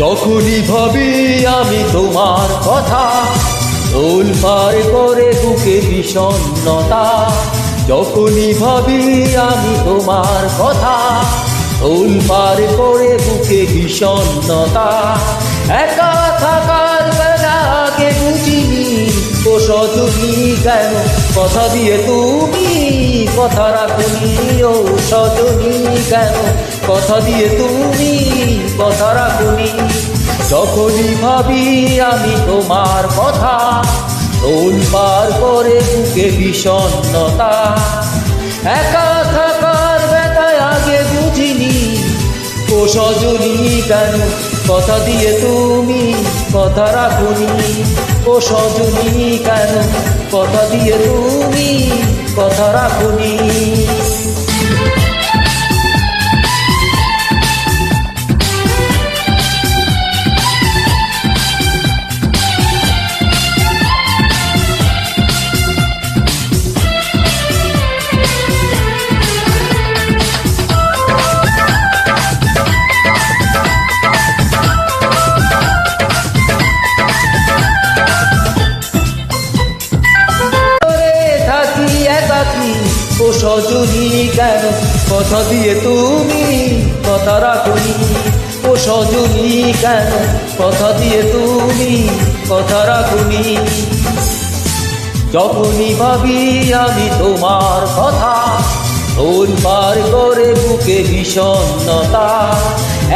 যখনই ভাবি আমি তোমার কথা, দোল পার করে বুকে বিষণ্ণতা। যখনই ভাবি আমি তোমার কথা, দোল পার করে বুকে বিষণ্ণতা। একা থাকার বেলা আগে বুঝিনি, ও সজনী কেন কথা দিয়ে তুমি কথা রাখনি। ও সজনী কেন কথা দিয়ে তুমি কথা রাখনি। যখনই ভাবি আমি তোমার কথা, দোল পার করে বুকে বিষণ্ণতা। একা থাকার ব্যথায় আগে বুঝিনি, ও সজনী কেন কথা দিয়ে তুমি কথা রাখনি। ও সজনী কেন কথা দিয়ে তুমি কথা রাখনি। ও সজনী কেন কথা দিয়ে তুমি কথা রাখনি। ও সজনী কেন কথা দিয়ে তুমি কথা রাখনি। যখনই ভাবি আমি তোমার কথা, দোল পার করে বুকে বিষণ্ণতা।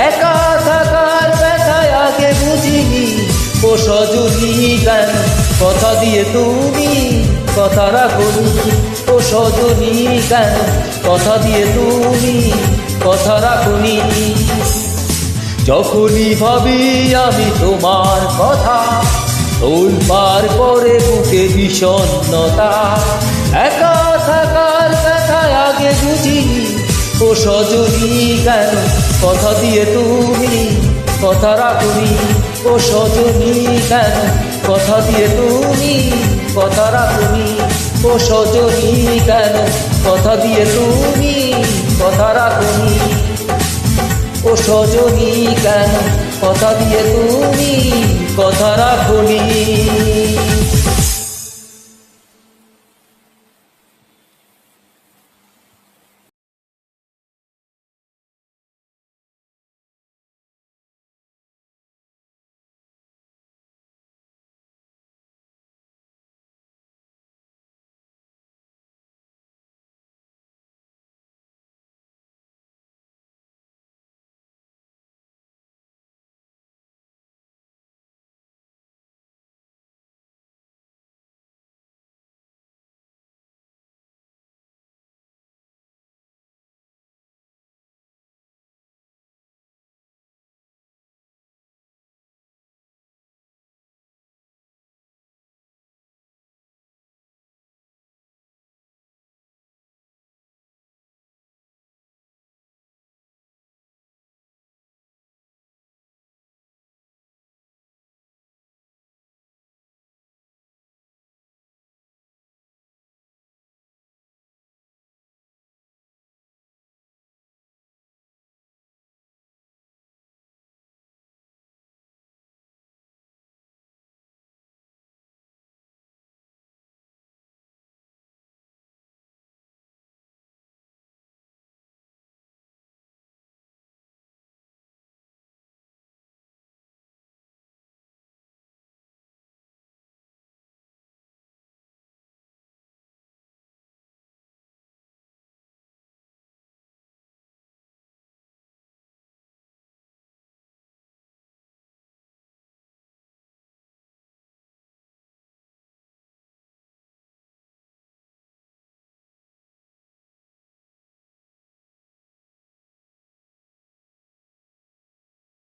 একা থাকার ব্যথায় আগে বুঝিনি, ও সজনী কেন কথা দিয়ে তুমি কথা রাখনি। ও সজনী কেন কথা দিয়ে তুমি কথা রাখনি। যখনই ভাবি আমি তোমার কথা, দোল পার করে বুকে বিষণ্ণতা। একা থাকার ব্যথায় আগে বুঝিনি, ও সজনী কেন কথা দিয়ে তুমি কথা রাখনি। ও সজনী কেন কথা দিয়ে তুমি কথা রাখনি। ও সজনী কেন কথা দিয়ে তুমি কথা রাখনি। ও সজনী কেন কথা দিয়ে তুমি কথা রাখনি।